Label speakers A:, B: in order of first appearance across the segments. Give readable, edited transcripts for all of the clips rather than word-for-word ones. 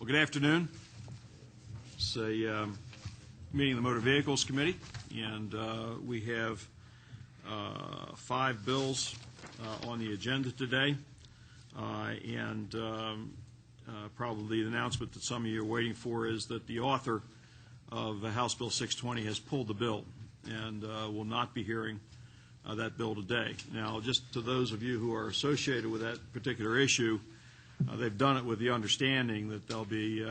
A: Well, good afternoon. It's a meeting of the Motor Vehicles Committee, and we have 5 bills on the agenda today, and probably the announcement that some of you are waiting for is that the author of House Bill 620 has pulled the bill and will not be hearing that bill today. Now, just to those of you who are associated with that particular issue, they've done it with the understanding that there'll be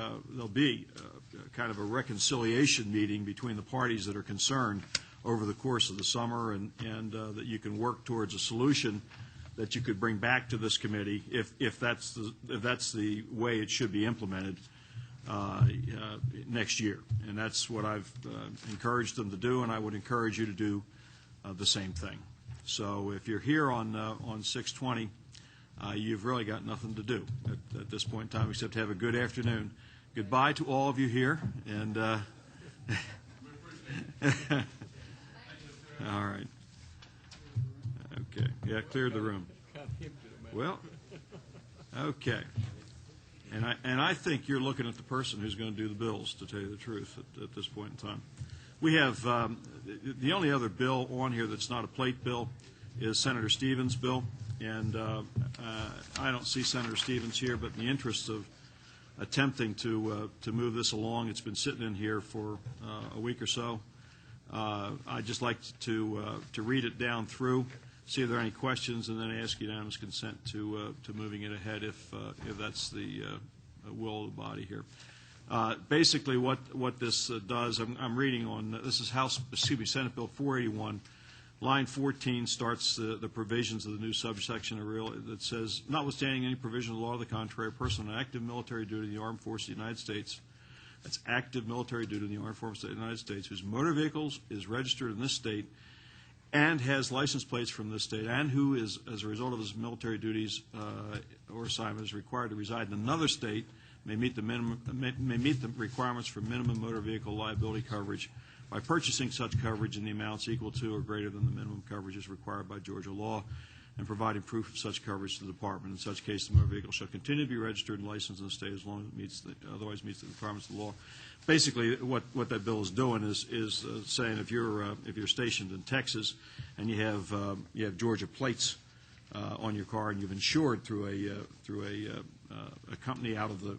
A: kind of a reconciliation meeting between the parties that are concerned over the course of the summer, and that you can work towards a solution that you could bring back to this committee if that's the way it should be implemented next year. And that's what I've encouraged them to do, and I would encourage you to do the same thing. So if you're here on 620, you've really got nothing to do at this point in time except to have a good afternoon. Goodbye to all of you here, and all right. Okay. Yeah, cleared the room. Well, okay. And I think you're looking at the person who's going to do the bills, to tell you the truth, at this point in time. We have the only other bill on here that's not a plate bill is Senator Stevens' bill, and I don't see Senator Stevens here, but in the interest of attempting to move this along, it's been sitting in here for a week or so. I'd just like to read it down through, see if there are any questions, and then ask unanimous consent to moving it ahead if that's the will of the body here. Basically, what this does, I'm reading on this is Senate Bill 481. Line 14 starts the provisions of the new subsection that says, notwithstanding any provision of the law to the contrary, a person on active military duty in the Armed Forces of the United States, that's active military duty in the Armed Forces of the United States, whose motor vehicles is registered in this state and has license plates from this state, and who is, as a result of his military duties or assignment, is required to reside in another state, may meet the requirements for minimum motor vehicle liability coverage by purchasing such coverage in the amounts equal to or greater than the minimum coverages required by Georgia law, and providing proof of such coverage to the Department. In such case, the motor vehicle shall continue to be registered and licensed in the state as long as it otherwise meets the requirements of the law. Basically, what that bill is doing is saying if you're stationed in Texas and you have Georgia plates on your car and you've insured through a company out of the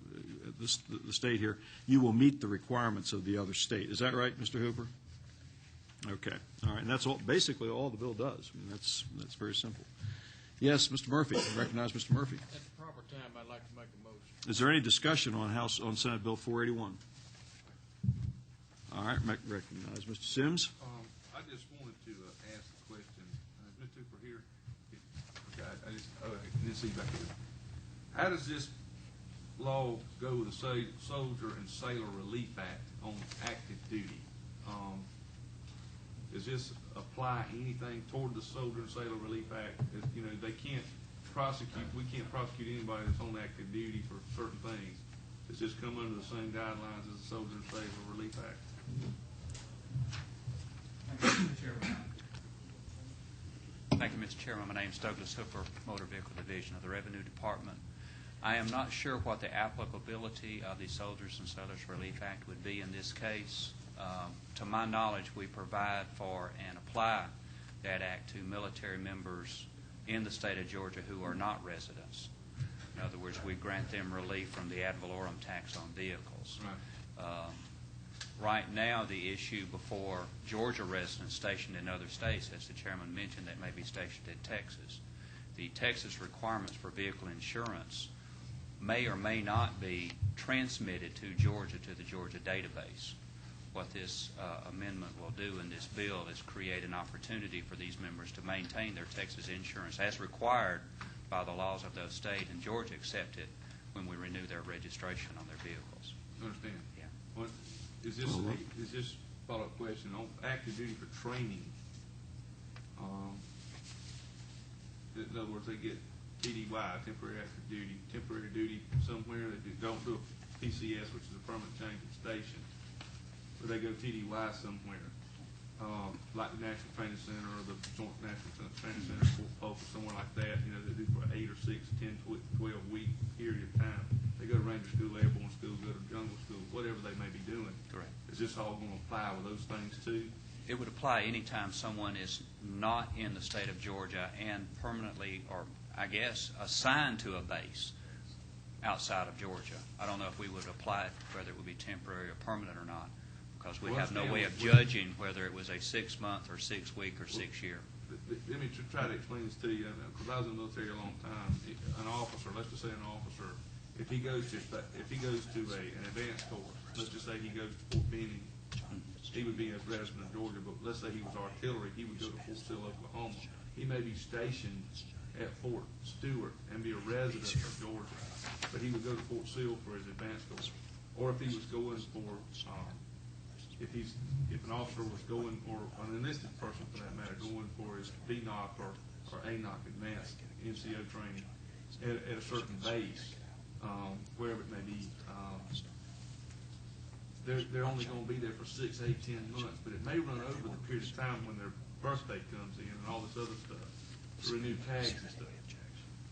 A: state here, you will meet the requirements of the other state. Is that right, Mr. Hooper? Okay. All right. And that's basically all the bill does. I mean, that's very simple. Yes, Mr. Murphy. I recognize Mr. Murphy.
B: At the proper time, I'd like to make a motion.
A: Is there any discussion on Senate Bill 481? All right. Recognize Mr. Sims.
C: I just wanted to ask a question. Is Mr. Hooper here? Okay, I didn't see you back here. How does this law go with the Soldier and Sailor Relief Act on active duty? Does this apply anything toward the Soldier and Sailor Relief Act? You know, they can't prosecute. We can't prosecute anybody that's on active duty for certain things. Does this come under the same guidelines as the Soldier and Sailor Relief Act?
D: Thank you, Mr. Chairman. My name is Douglas Hooper, Motor Vehicle Division of the Revenue Department. I am not sure what the applicability of the Soldiers and Sailors Relief Act would be in this case. To my knowledge, we provide for and apply that act to military members in the state of Georgia who are not residents. In other words, we grant them relief from the ad valorem tax on vehicles.
C: Right.
D: Right now, the issue before Georgia residents stationed in other states, as the chairman mentioned, that may be stationed in Texas, the Texas requirements for vehicle insurance may or may not be transmitted to Georgia, to the Georgia database. What this amendment will do in this bill is create an opportunity for these members to maintain their Texas insurance as required by the laws of those states, and Georgia accept it when we renew their registration on their vehicles.
C: Understand?
D: Yeah.
C: What is this follow-up question on active duty for training? In other words, they get TDY, temporary active duty, temporary duty somewhere. They don't do a PCS, which is a permanent change of station, but they go TDY somewhere, like the National Training Center or the Joint National Training Center, Fort Polk, or somewhere like that. You know, they do for 8 or 6, 10, 12 week period of time. They they go to Ranger School, Airborne School, go to Jungle School, whatever they may be doing.
D: Correct.
C: Is this all going to apply with those things too?
D: It would apply anytime someone is not in the state of Georgia and permanently, or I guess, assigned to a base outside of Georgia. I don't know if we would apply it, whether it would be temporary or permanent or not, because we have no way of judging whether it was a 6-month or 6-week or 6-year.
C: Let me try to explain this to you, because I was in the military a long time. An officer, let's just say an officer, if he goes to an advanced course, let's just say he goes to Fort Benning, he would be a resident of Georgia, but let's say he was artillery, he would go to Fort Sill, Oklahoma. He may be stationed at Fort Stewart and be a resident of Georgia, but he would go to Fort Sill for his advanced course. Or if he was going for, if an officer was going, or an enlisted person for that matter, going for his BNOC or ANOC advanced NCO training at a certain base, wherever it may be, they're only going to be there for 6, 8, 10 months, but it may run over the period of time when their birthday comes in and all this other stuff, to renew tags and stuff.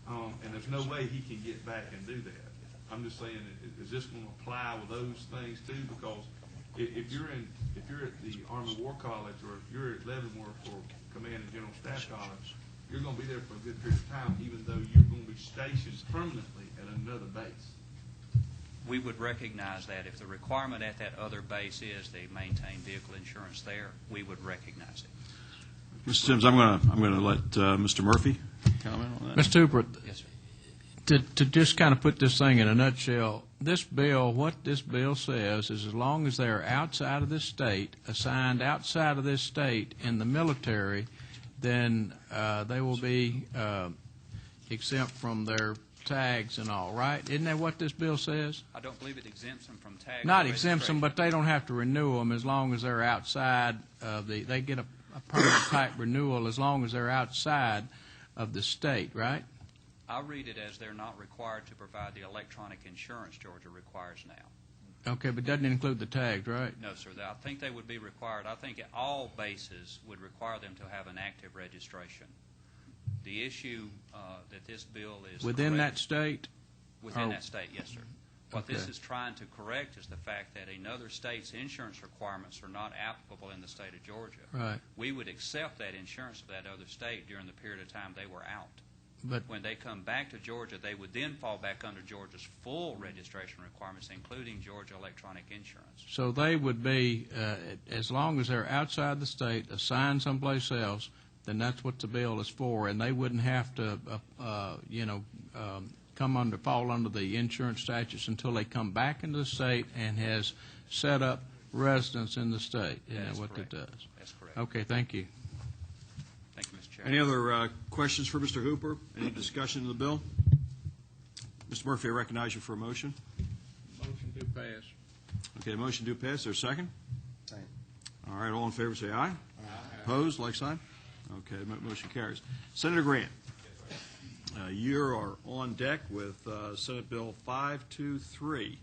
C: And there's no way he can get back and do that. I'm just saying, is this going to apply with those things too? Because if you're at the Army War College, or if you're at Leavenworth or Command and General Staff College, you're going to be there for a good period of time, even though you're going to be stationed permanently at another base.
D: We would recognize that. If the requirement at that other base is they maintain vehicle insurance there, we would recognize it.
A: Mr. Sims, I'm going to let Mr. Murphy comment on that.
B: Mr. Hooper,
D: Yes, sir.
B: to just kind of put this thing in a nutshell, this bill, what this bill says is as long as they're outside of this state, assigned outside of this state in the military, then they will be exempt from their tags and all, right? Isn't that what this bill says?
D: I don't believe it exempts them from tags.
B: Not
D: or
B: exempts them, but they don't have to renew them as long as they're outside of they get a permanent type renewal as long as they're outside of the state, right?
D: I read it as they're not required to provide the electronic insurance Georgia requires now.
B: Okay, but doesn't include the tags, right?
D: No, sir. I think they would be required. I think all bases would require them to have an active registration. The issue that this bill is
B: Within that state?
D: Within that state, yes, sir. What this
B: Okay.
D: is trying to correct is the fact that another state's insurance requirements are not applicable in the state of Georgia.
B: Right.
D: We would accept that insurance of that other state during the period of time they were out.
B: But
D: When they come back to Georgia, they would then fall back under Georgia's full registration requirements, including Georgia electronic insurance.
B: so they would be, as long as they're outside the state, assigned someplace else, then that's what the bill is for, and they wouldn't have to, fall under the insurance statutes until they come back into the state and has set up residence in the state. Isn't that what it does?
D: That's correct.
B: Okay, thank you.
D: Thank you, Mr. Chair.
A: Any other questions for Mr. Hooper? Any discussion of the bill? Mr. Murphy, I recognize you for a motion.
B: Motion to pass.
A: Okay, motion do pass. Is there a second?
E: Second.
A: All right, all in favor say aye. Aye. Opposed, like sign? Okay, motion carries. Senator Grant, you are on deck with Senate Bill 523.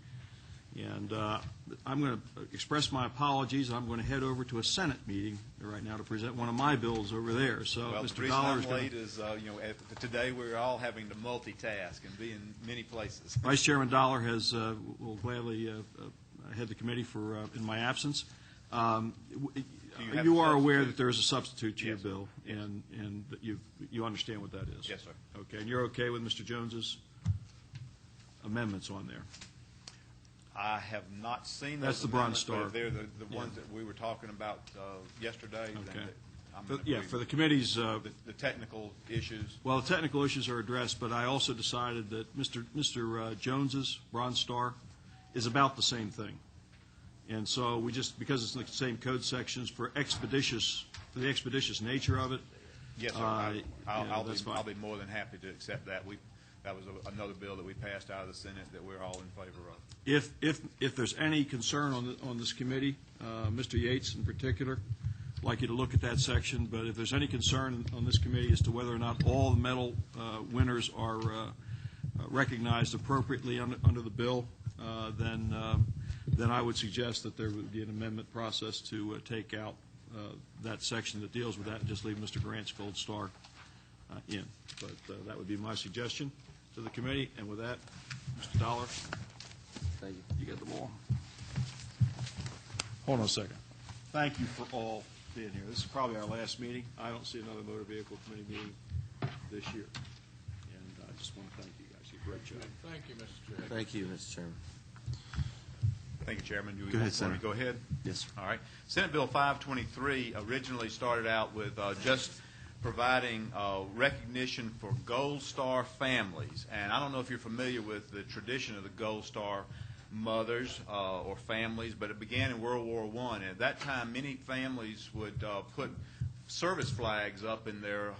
A: And I'm going to express my apologies. I'm going to head over to a Senate meeting right now to present one of my bills over there. So,
E: Well,
A: Mr.
E: the reason
A: Dollar's
E: I'm late is, today we're all having to multitask and be in many places.
A: Vice Chairman Dollar will gladly head the committee for in my absence. You are aware that there is a substitute to your
E: Yes.
A: bill, and that you understand what that is.
E: Yes, sir.
A: Okay, and you're okay with Mr. Jones's amendments on there?
E: I have not seen
A: That's
E: those
A: the Bronze
E: amendments, but
A: Star.
E: if they're the ones that we were talking about yesterday,
A: Okay.
E: then I'm in
A: But,
E: agreement.
A: for the committee's.
E: The technical issues.
A: Well, the technical issues are addressed, but I also decided that Mr. Jones's Bronze Star is about the same thing. And so we just, because it's in the same code sections for the expeditious nature of it.
E: Yes, sir.
A: That's fine.
E: I'll be more than happy to accept that. That was another bill that we passed out of the Senate that we're all in favor of.
A: If there's any concern on this committee, Mr. Yates in particular, I'd like you to look at that section. But if there's any concern on this committee as to whether or not all the medal winners are recognized appropriately under the bill, then I would suggest that there would be an amendment process to take out that section that deals with that and just leave Mr. Grant's Gold Star in. But that would be my suggestion. to the committee. And with that, Mr. Dollar,
F: Thank you.
A: you got the ball.
B: Hold on a second.
A: Thank you for all being here. This is probably our last meeting. I don't see another motor vehicle committee meeting this year. And I just want to thank you guys. You did a great job.
B: Thank you, Mr. Chairman.
F: Thank you, Mr. Chairman.
E: Thank you, Chairman. Do we
F: Go ahead,
E: want
F: Senator.
E: to go ahead?
F: Yes, sir.
E: All right. Senate Bill 523 originally started out with just providing recognition for Gold Star families. And I don't know if you're familiar with the tradition of the Gold Star mothers or families, but it began in World War I. And at that time, many families would put service flags up in their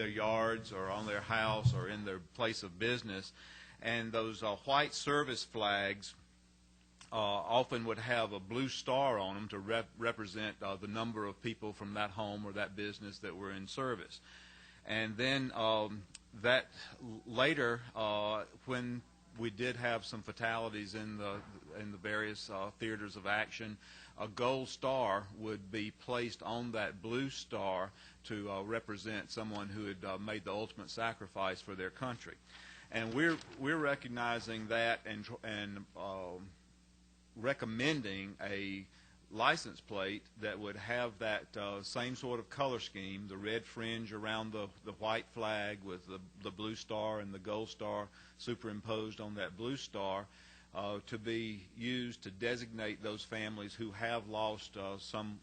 E: yards or on their house or in their place of business. And those white service flags often would have a blue star on them to represent the number of people from that home or that business that were in service. And then that later, when we did have some fatalities in the various theaters of action, a gold star would be placed on that blue star to represent someone who had made the ultimate sacrifice for their country. And we're recognizing that and recommending a license plate that would have that same sort of color scheme, the red fringe around the white flag with the blue star and the gold star superimposed on that blue star, to be used to designate those families who have lost some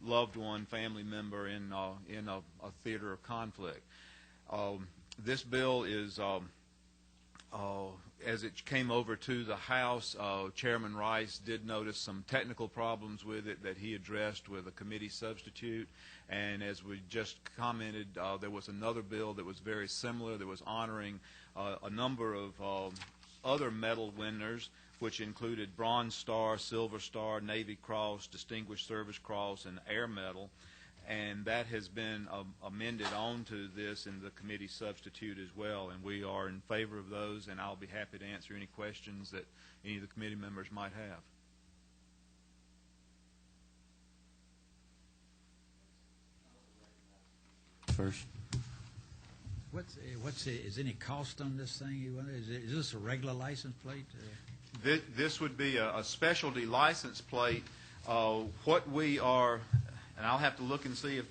E: loved one, family member in a theater of conflict. This bill is as it came over to the House, Chairman Rice did notice some technical problems with it that he addressed with a committee substitute. And as we just commented, there was another bill that was very similar that was honoring a number of other medal winners, which included Bronze Star, Silver Star, Navy Cross, Distinguished Service Cross, and Air Medal. And that has been amended onto this in the committee substitute as well, and we are in favor of those, and I'll be happy to answer any questions that any of the committee members might have.
F: First.
G: Is any cost on this thing? Is this a regular license plate?
E: This would be a specialty license plate. What we are, and I'll have to look and see if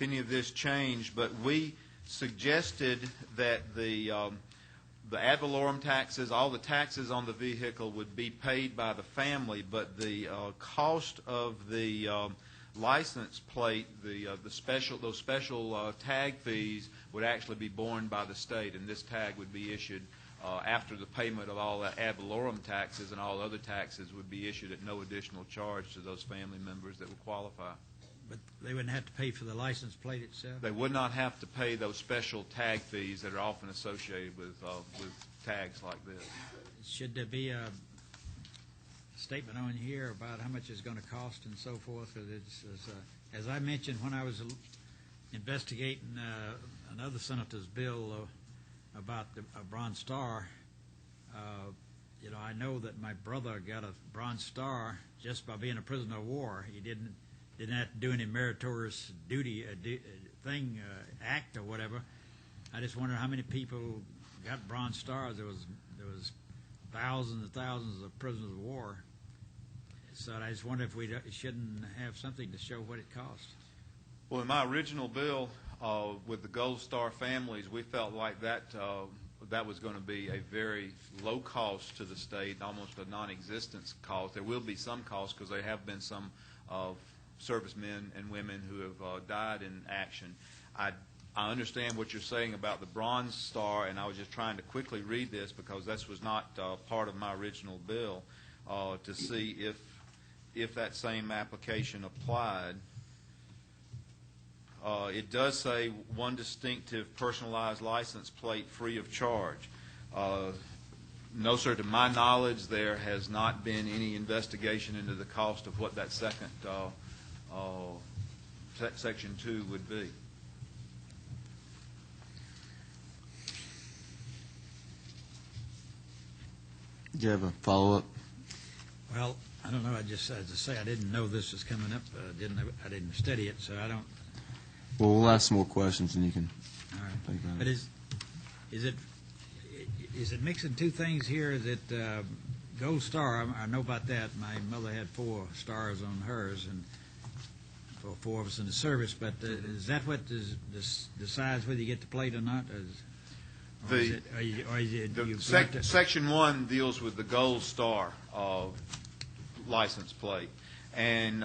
E: any of this changed, but we suggested that the ad valorem taxes, all the taxes on the vehicle would be paid by the family, but the cost of the license plate, those special tag fees would actually be borne by the state, and this tag would be issued after the payment of all the ad valorem taxes, and all other taxes would be issued at no additional charge to those family members that would qualify.
G: But they wouldn't have to pay for the license plate itself?
E: They would not have to pay those special tag fees that are often associated with tags like this.
G: Should there be a statement on here about how much it's going to cost and so forth? As I mentioned when I was investigating another senator's bill about a Bronze Star, I know that my brother got a Bronze Star just by being a prisoner of war. He didn't have to do any meritorious duty act or whatever. I just wonder how many people got Bronze Stars. There was thousands and thousands of prisoners of war. So I just wonder if we shouldn't have something to show what it costs.
E: Well, in my original bill with the Gold Star families, we felt like that was going to be a very low cost to the state, almost a non-existent cost. There will be some cost because there have been some servicemen and women who have died in action. I understand what you're saying about the Bronze Star, and I was just trying to quickly read this because this was not part of my original bill to see if that same application applied. It does say one distinctive personalized license plate free of charge. No, sir, to my knowledge, there has not been any investigation into the cost of what that second Section 2 would be.
F: Do you have a follow-up?
G: Well, I don't know. As I say, I didn't know this was coming up. I didn't study it, so I don't.
F: Well, we'll ask some more questions, and you can
G: All right.
F: think about
G: But
F: it.
G: is it mixing two things here? Is it Gold Star? I know about that. My mother had 4 stars on hers, and for 4 of us in the service. But is that what decides whether you get the plate or not?
E: Section 1 deals with the Gold Star license plate, and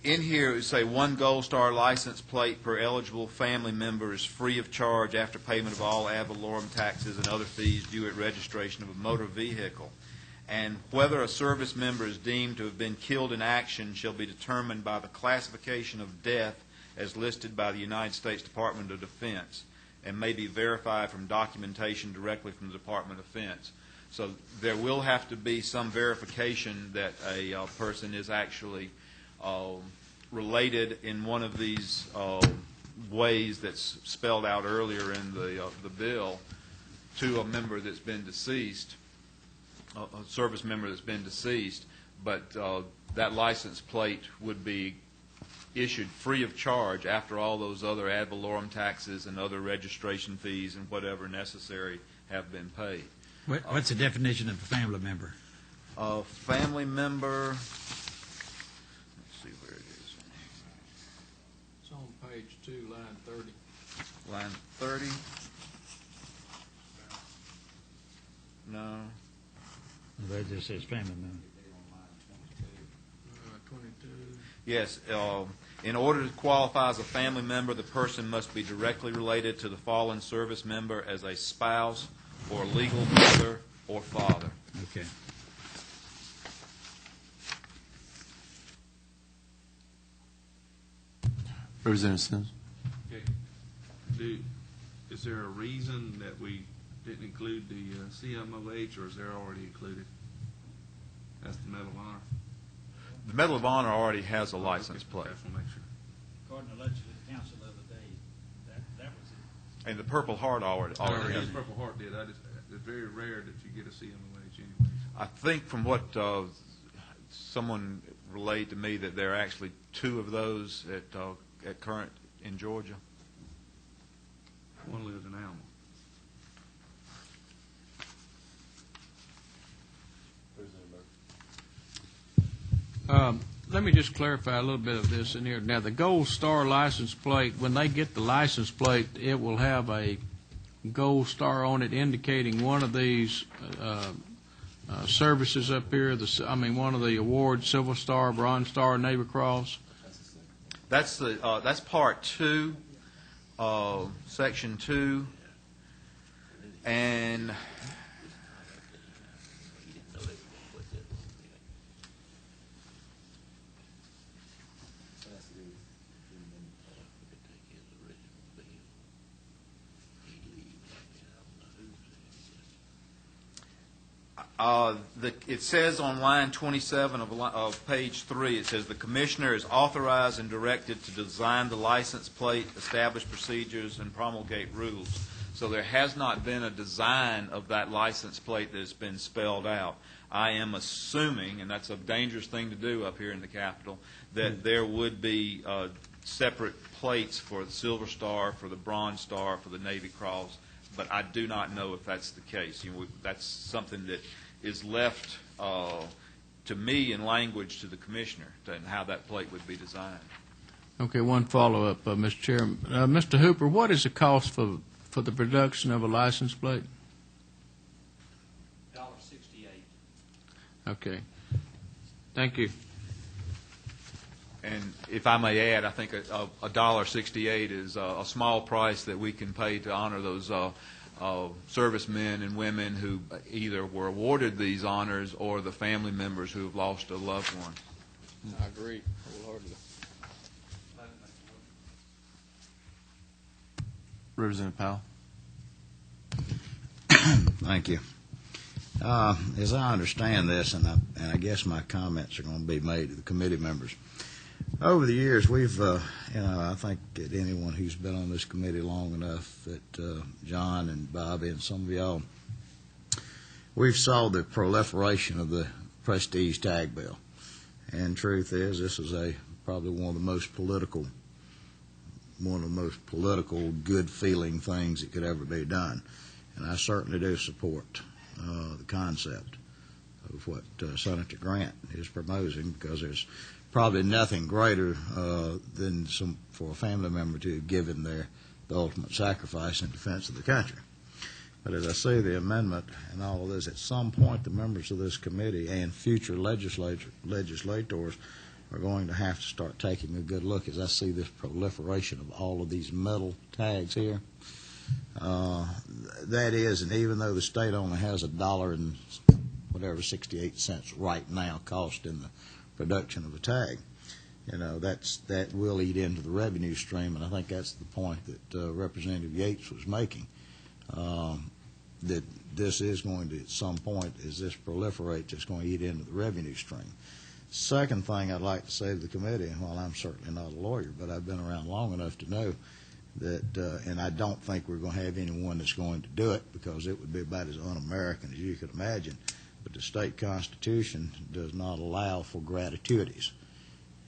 E: in here, it say 1 Gold Star license plate per eligible family member is free of charge after payment of all ad valorem taxes and other fees due at registration of a motor vehicle. And whether a service member is deemed to have been killed in action shall be determined by the classification of death as listed by the United States Department of Defense, and may be verified from documentation directly from the Department of Defense. So there will have to be some verification that a person is actually related in one of these ways that's spelled out earlier in the bill to a member that's been deceased, a service member that's been deceased, but that license plate would be issued free of charge after all those other ad valorem taxes and other registration fees and whatever necessary have been paid.
G: What's the definition of a family member?
E: Family member, let's see where it is.
B: It's on page 2, line 30.
E: Line 30. No.
G: That just says family member.
B: 22.
E: Yes. In order to qualify as a family member, the person must be directly related to the fallen service member as a spouse or legal mother or father.
G: Okay.
F: Representative Sims.
C: Okay. Is there a reason that we didn't include the CMOH, or is there already included? That's the Medal of Honor.
E: The Medal of Honor already has a license plate.
C: Okay, just wanna make sure.
G: According to legislative council the other day, that was it.
E: And the Purple Heart already has.
C: Yes, Purple Heart did. It's very rare that you get a CMOH anyway.
E: I think from what someone relayed to me that there are actually 2 of those at current in Georgia.
C: One lives in Alma.
B: Let me just clarify a little bit of this in here. Now, the Gold Star license plate, when they get the license plate, it will have a gold star on it indicating one of these services up here, one of the awards, Silver Star, Bronze Star, Navy Cross.
E: That's part 2, section 2, and it says on line 27 of page 3, it says the commissioner is authorized and directed to design the license plate, establish procedures, and promulgate rules. So there has not been a design of that license plate that has been spelled out. I am assuming, and that's a dangerous thing to do up here in the Capitol, that there would be separate plates for the Silver Star, for the Bronze Star, for the Navy Cross, but I do not know if that's the case. That's something that is left to me in language to the commissioner and how that plate would be designed.
B: Okay, one follow-up, Mr. Chairman. Mr. Hooper, what is the cost for the production of a license plate?
D: $1.68.
B: Okay. Thank you.
E: And if I may add, I think $1.68 is a small price that we can pay to honor those servicemen and women who either were awarded these honors or the family members who have lost a loved one.
B: I agree wholeheartedly.
F: Representative Powell.
H: Thank you. As I understand this, and I guess my comments are going to be made to the committee members, over the years we've, I think that anyone who's been on this committee long enough, that John and Bobby and some of y'all, we've saw the proliferation of the prestige tag bill. And truth is, this is a probably one of the most political, good-feeling things that could ever be done. And I certainly do support the concept of what Senator Grant is proposing, because there's probably nothing greater than for a family member to have given the ultimate sacrifice in defense of the country. But as I say, the amendment and all of this, at some point the members of this committee and future legislators are going to have to start taking a good look, as I see this proliferation of all of these metal tags here. That is, and even though the state only has $1.68 right now cost in the production of a tag, that will eat into the revenue stream, and I think that's the point that Representative Yates was making. That this is going to, at some point, as this proliferates, it's going to eat into the revenue stream. Second thing I'd like to say to the committee, and while I'm certainly not a lawyer, but I've been around long enough to know that, and I don't think we're going to have anyone that's going to do it, because it would be about as un-American as you could imagine, but the state constitution does not allow for gratuities.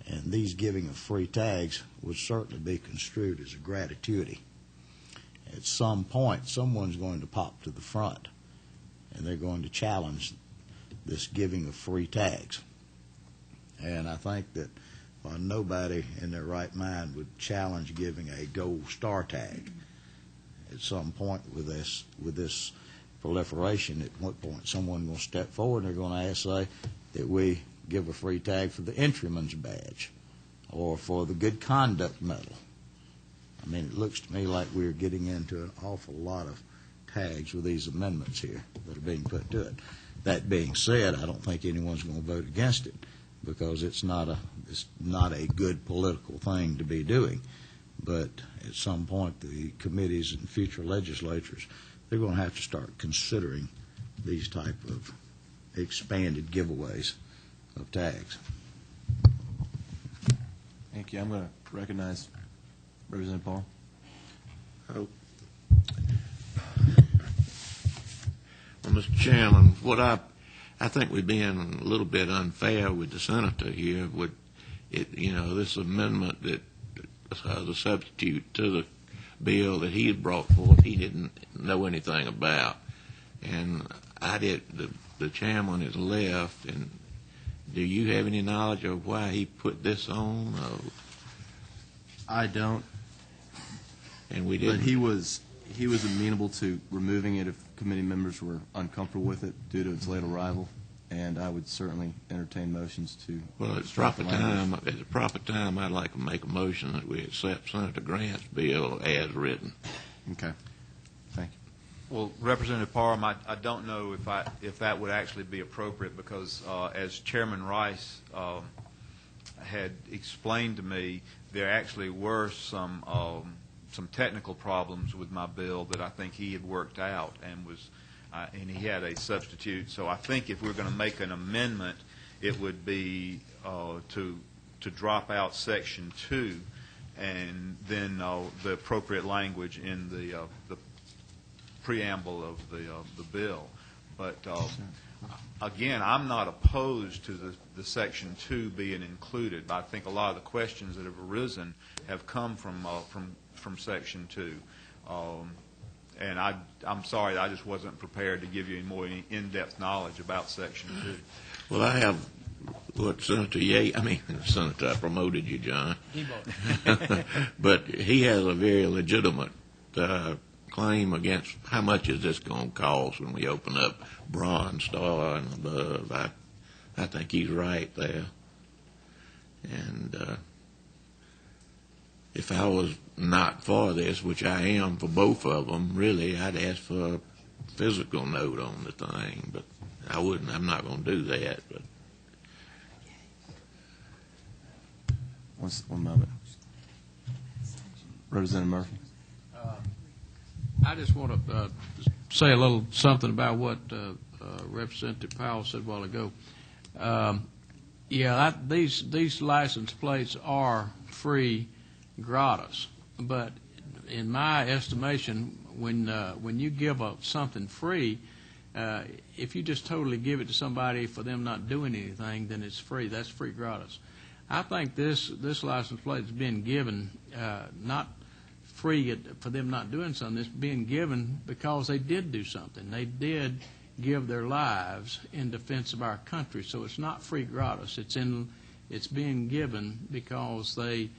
H: And these giving of free tags would certainly be construed as a gratuity. At some point, someone's going to pop to the front, and they're going to challenge this giving of free tags. And I think that nobody in their right mind would challenge giving a gold star tag. At some point with this proliferation, at what point someone will step forward and they're going to say that we give a free tag for the entryman's badge or for the good conduct medal. I mean, it looks to me like we're getting into an awful lot of tags with these amendments here that are being put to it. That being said, I don't think anyone's going to vote against it, because it's not a good political thing to be doing. But at some point, the committees and future legislatures, they're going to have to start considering these type of expanded giveaways of tags.
F: Thank you. I'm going to recognize Representative Paul.
I: Well, Mr. Chairman, I think we're being a little bit unfair with the senator here. With it, this amendment that the substitute to the bill that he had brought forth, he didn't know anything about, and I did. The chairman is left, and do you have any knowledge of why he put this on?
F: I don't.
I: And we didn't.
F: But he was amenable to removing it if committee members were uncomfortable with it due to its late arrival, and I would certainly entertain motions to.
I: Well, at the proper time, I'd like to make a motion that we accept Senator Grant's bill as written.
F: Okay. Thank you.
E: Well, Representative Parham, I don't know if that would actually be appropriate, because as Chairman Rice had explained to me, there actually were some technical problems with my bill that I think he had worked out, and he had a substitute. So I think if we're going to make an amendment, it would be to drop out Section 2, and then the appropriate language in the preamble of the bill. But again, I'm not opposed to the Section 2 being included. I think a lot of the questions that have arisen have come from Section 2. And I'm sorry, I just wasn't prepared to give you any in-depth knowledge about Section 2.
I: Well, I have what Senator Yates, Senator, I promoted you, John. But he has a very legitimate claim against how much is this going to cost when we open up Bronze Star and above. I think he's right there. And if I was not for this, which I am for both of them, really, I'd ask for a physical note on the thing, but I wouldn't. I'm not going to do that. But
F: One moment. Representative Murphy.
B: I just want to say a little something about what Representative Powell said a while ago. These license plates are free gratis, but in my estimation, when you give something free, if you just totally give it to somebody for them not doing anything, then it's free. That's free gratis. I think this license plate is being given, not free for them not doing something. It's being given because they did do something. They did give their lives in defense of our country. So it's not free gratis. It's being given because they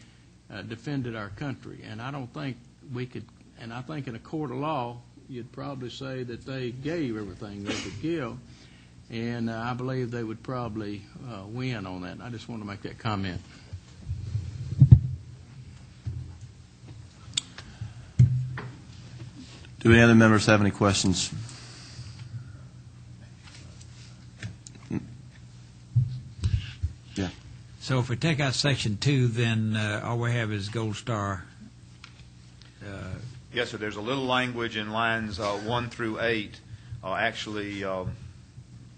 B: defended our country. And I don't think we could, and I think in a court of law, you'd probably say that they gave everything they could give. And I believe they would probably win on that. I just want to make that comment.
F: Do any other members have any questions? Yeah.
G: So if we take out Section 2, then all we have is Gold Star.
E: Yes, sir. There's a little language in lines 1 through 8. Actually,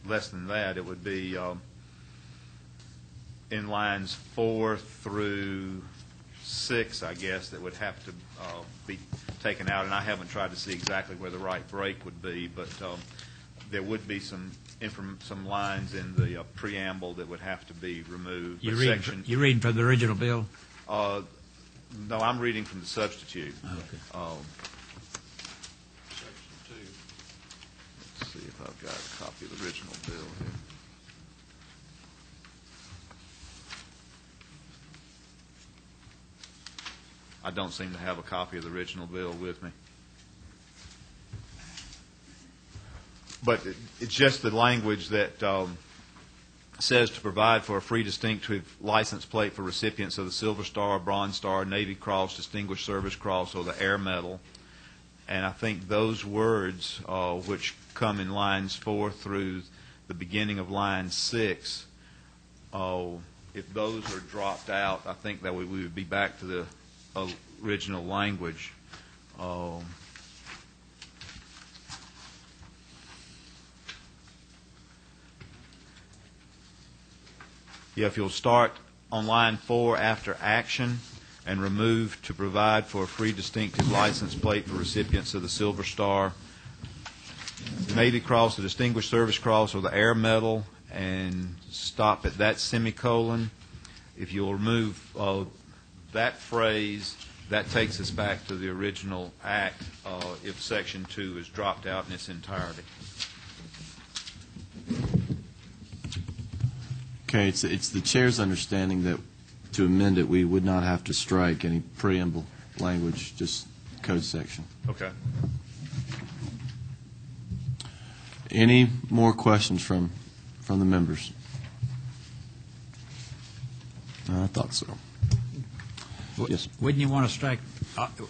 E: less than that. It would be in lines 4 through 6, I guess, that would have to be taken out. And I haven't tried to see exactly where the right break would be, but there would be some lines in the preamble that would have to be removed.
G: You're reading from the original bill?
E: No, I'm reading from the substitute.
G: Okay.
C: Section 2.
E: Let's see if I've got a copy of the original bill here. I don't seem to have a copy of the original bill with me. But it's just the language that says to provide for a free distinctive license plate for recipients of the Silver Star, Bronze Star, Navy Cross, Distinguished Service Cross, or the Air Medal. And I think those words, which come in lines 4 through the beginning of line 6, if those are dropped out, I think that we would be back to the original language. Yeah, if you'll start on line 4 after action and remove to provide for a free distinctive license plate for recipients of the Silver Star, Navy Cross, the Distinguished Service Cross, or the Air Medal, and stop at that semicolon. If you'll remove that phrase, that takes us back to the original act if Section 2 is dropped out in its entirety.
F: Okay, it's the chair's understanding that to amend it, we would not have to strike any preamble language, just code section.
E: Okay.
F: Any more questions from the members? I thought so. Yes.
G: Wouldn't you want to strike,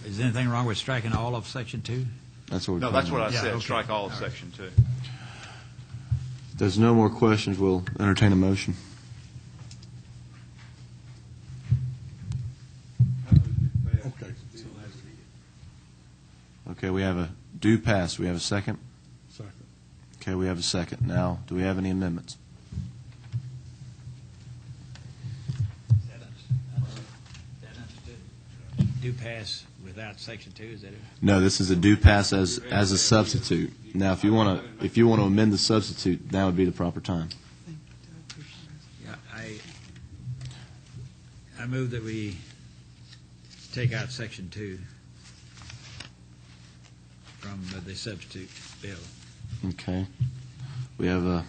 G: is there anything wrong with striking all of Section 2?
F: That's what we're
E: No, that's what I
G: Yeah,
E: said.
G: okay.
E: Strike all of
G: All right.
E: Section 2.
F: If there's no more questions, we'll entertain a motion. Okay, we have a do pass. We have a second?
J: Second.
F: Okay, we have a second. Now, do we have any amendments?
G: Do pass without Section 2, is that it?
F: No, this is a do pass as a substitute. Now, if you want to amend the substitute, that would be the proper time.
G: Yeah, I move that we take out Section 2 from the substitute bill.
F: Okay. We have a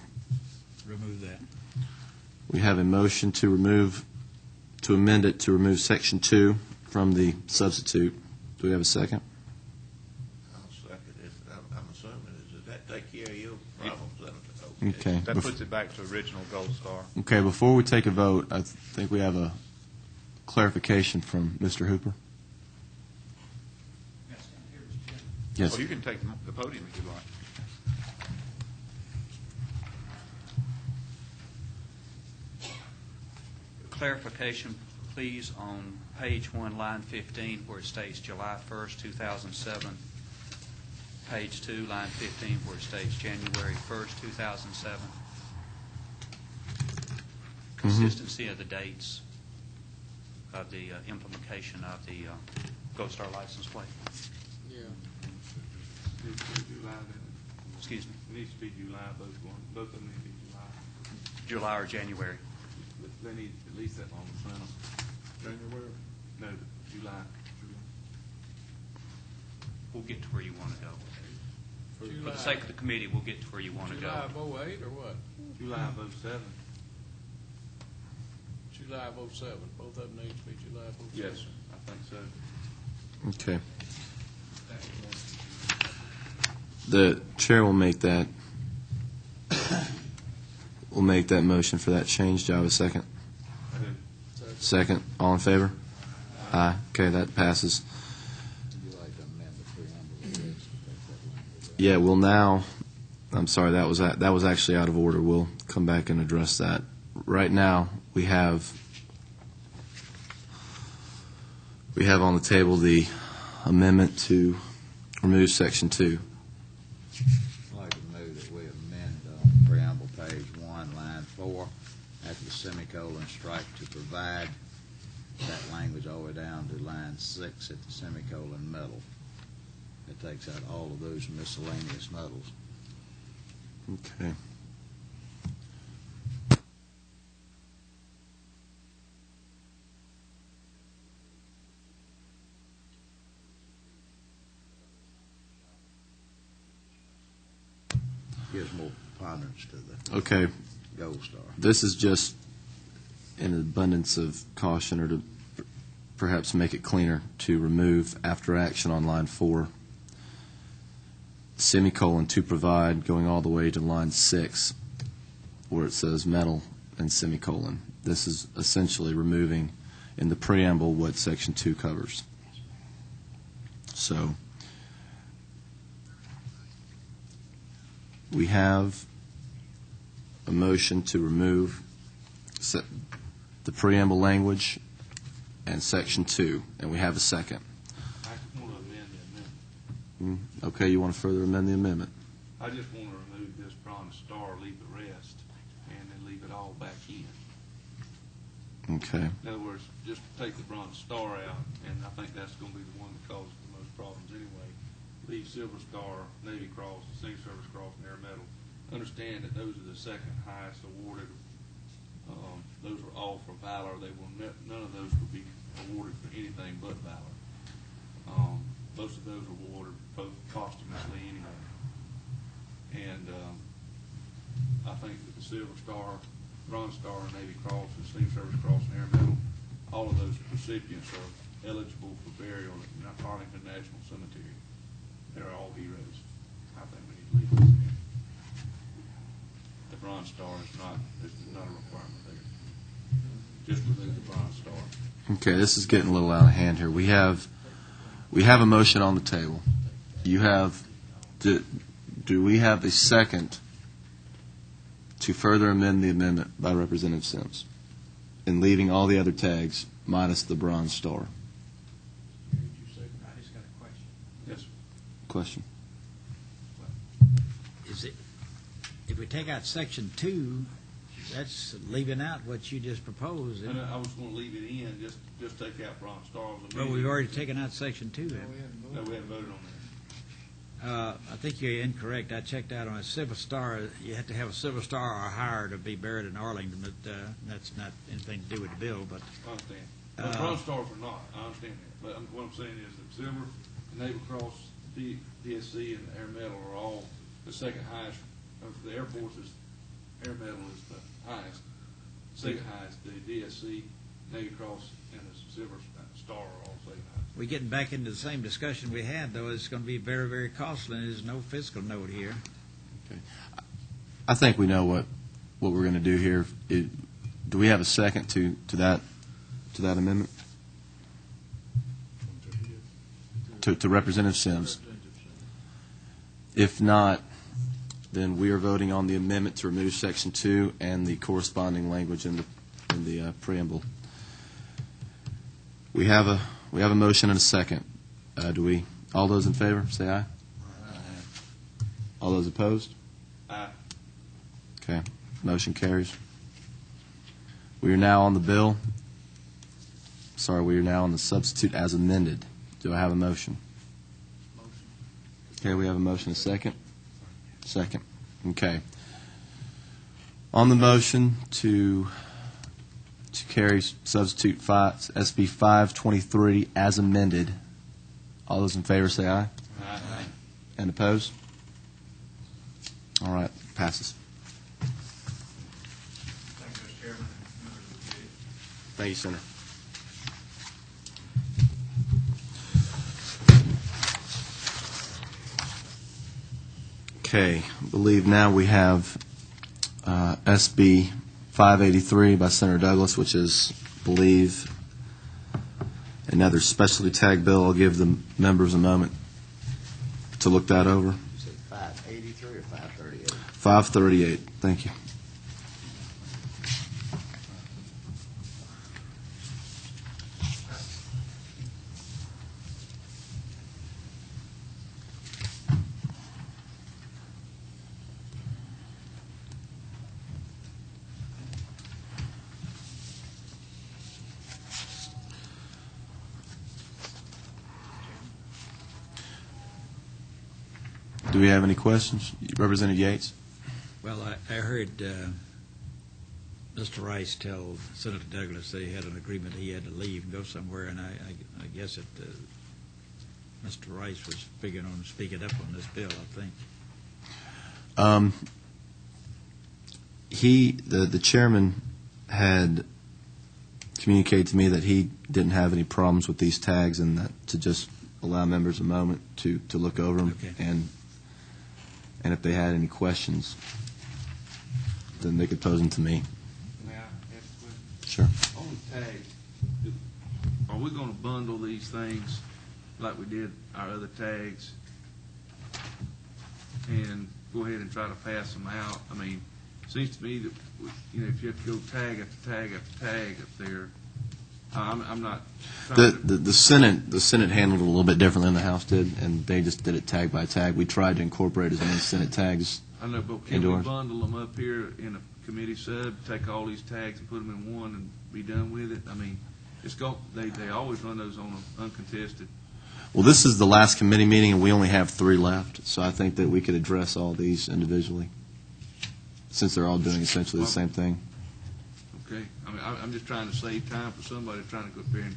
F: motion to amend it to remove Section 2 from the substitute. Do we have a second?
I: I'll second it. I'm assuming, does that take care of your problem, Senator?
F: Okay.
E: That puts it back to original Gold Star.
F: Okay, before we take a vote, I think we have a clarification from Mr. Hooper. Yes.
E: Oh, you can take the podium if you like.
D: Clarification, please, on page 1, line 15, where it states July 1st, 2007. Page 2, line 15, where it states January 1st, 2007. Consistency of the dates of the implementation of the Gold Star license plate.
B: Yeah.
C: It needs to be July then.
D: Excuse me,
C: It needs to be July, both of them need to be July.
D: July or January.
C: They need at least that long to sign them.
A: January?
C: No, July.
D: We'll get to where you want to go. For
B: July.
D: the sake of the committee, we'll get to where you want to go.
B: July of 08 or what?
C: July of '07.
B: July of 07. Both of them need to be July of 07.
C: Yes, sir. I think so.
F: Okay. The chair will make that motion for that change. Do I have a second?
C: I do.
F: Second. All in favor? Aye. Okay, that passes. Yeah, we'll now, I'm sorry, that was actually out of order. We'll come back and address that. Right now, we have on the table the amendment to remove Section 2.
H: I'd like to move that we amend preamble page 1, line 4, after the semicolon, strike to provide that language all the way down to line 6 at the semicolon middle. It takes out all of those miscellaneous metals.
F: Okay.
H: Gives more preponderance to the
F: Okay.
H: gold star.
F: This is just an abundance of caution, or to perhaps make it cleaner, to remove after action on line 4, semicolon to provide, going all the way to line 6, where it says metal and semicolon. This is essentially removing in the preamble what Section 2 covers. So we have a motion to remove the preamble language and Section 2, and we have a second.
C: I just want to amend the amendment.
F: Okay, you want to further amend the amendment?
C: I just want to remove this bronze star, leave the rest, and then leave it all back in.
F: Okay.
C: In other words, just take the bronze star out, and I think that's going to be the one that causes the most problems anyway. Leave Silver Star, Navy Cross, Distinguished Service Cross, and Air Medal. Understand that those are the second highest awarded. Those are all for valor. They will none of those will be awarded for anything but valor. Most of those are awarded posthumously anyway. And I think that the Silver Star, Bronze Star, Navy Cross, and Distinguished Service Cross, and Air Medal, all of those recipients are eligible for burial at Arlington National Cemetery. They're all heroes. I think we need to leave those in. The Bronze Star is not a requirement there. Just remove the Bronze Star.
F: Okay, this is getting a little out of hand here. We have a motion on the table. You have, do we have a second to further amend the amendment by Representative Sims, and leaving all the other tags minus the Bronze Star?
G: I just got a question.
C: Yes, sir.
F: Question.
G: Is it, if we take out Section 2, that's leaving out what you just proposed, isn't
C: And
G: it?
C: I was going to leave it in, just take out Bronze Star.
G: Well, we've already taken out Section 2.
C: No, we haven't voted on that.
G: I think you're incorrect. I checked out on a Silver Star. You have to have a Silver Star or higher to be buried in Arlington, but that's not anything to do with the bill. But
C: I understand. Well, Bronze Stars are not. I understand that. But what I'm saying is that Silver, Navy Cross, DSC, and Air Medal are all the second highest. The Air Force's Air Medal is the highest. Second highest, the DSC, Navy Cross, and the Silver Star are all second highest.
G: we're getting back into the same discussion we had, though. It's going to be very, very costly, and there's no fiscal note here.
F: Okay. I think we know what we're going to do here. Do we have a second to that amendment? To Representative Sims. If not, then we are voting on the amendment to remove Section 2 and the corresponding language in the preamble. We have a motion and a second. All those in favor, say aye. All those opposed?
C: Aye.
F: Okay, motion carries. We are now on the bill. Sorry, we are now on the substitute as amended. Do I have a motion? Okay, we have a motion, a second? Second. Okay. On the motion to to carry substitute SB 523 as amended. All those in favor say aye.
I: Aye.
F: And opposed? All right, passes.
C: Thank you, Mr. Chairman and members of the committee.
F: Thank you, Senator. Okay, I believe now we have SB 583 by Senator Douglas, which is, I believe, another specialty tag bill. I'll give the members a moment to look that over.
H: You said 583 or 538?
F: 538, thank you. Do we have any questions? Representative Yates?
G: Well, I heard Mr. Rice tell Senator Douglas that he had an agreement he had to leave and go somewhere, and I guess that Mr. Rice was figuring on speaking up on this bill, I think.
F: The chairman had communicated to me that he didn't have any problems with these tags, and that to just allow members a moment to look over them.
G: Okay.
F: And if they had any questions, then they could pose them to me.
C: May I ask a question?
F: Sure.
C: On the tags, are we going to bundle these things like we did our other tags and go ahead and try to pass them out? I mean, it seems to me that, if you have to go tag after tag after tag up there, I'm not trying to...
F: The Senate handled it a little bit differently than the House did, and they just did it tag by tag. We tried to incorporate as many Senate tags.
C: I know, but can we bundle them up here in a committee sub, take all these tags and put them in one and be done with it? I mean, they always run those on an uncontested.
F: Well, this is the last committee meeting, and we only have 3 left, so I think that we could address all these individually, since they're all doing essentially the same thing.
C: Okay, I mean, I'm just trying to save time for somebody trying to go up there and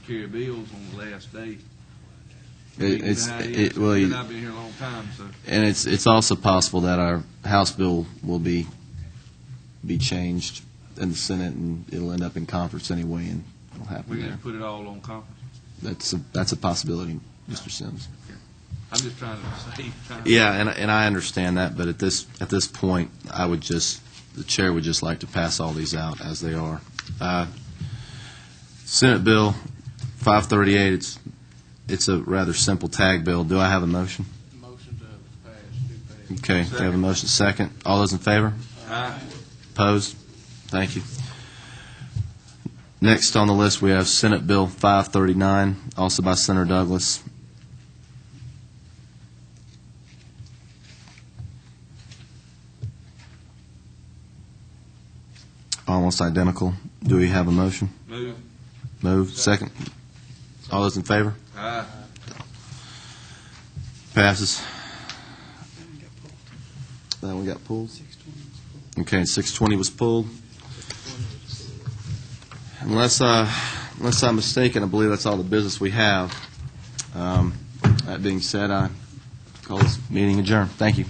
C: carry bills on the last day. I've been here a long time, so.
F: And it's also possible that our House bill will be changed in the Senate, and it'll end up in conference anyway, and it'll happen
C: We
F: there.
C: can put it all on conference.
F: That's a possibility, Mr. Sims.
C: Okay. I'm just trying to save time.
F: Yeah, and I understand that, but at this point, the chair would just like to pass all these out as they are. Senate Bill 538. It's a rather simple tag bill. Do I have a motion?
C: Motion to pass.
F: Okay, we have a motion second. All those in favor?
C: Aye.
F: Opposed? Thank you. Next on the list, we have Senate Bill 539, also by Senator Douglas. Almost identical. Do we have a motion?
C: Move.
F: Move. Second. All those in favor?
C: Aye.
F: Passes. That one got pulled? Okay, 620 was pulled. Unless I'm mistaken, I believe that's all the business we have. That being said, I call this meeting adjourned. Thank you.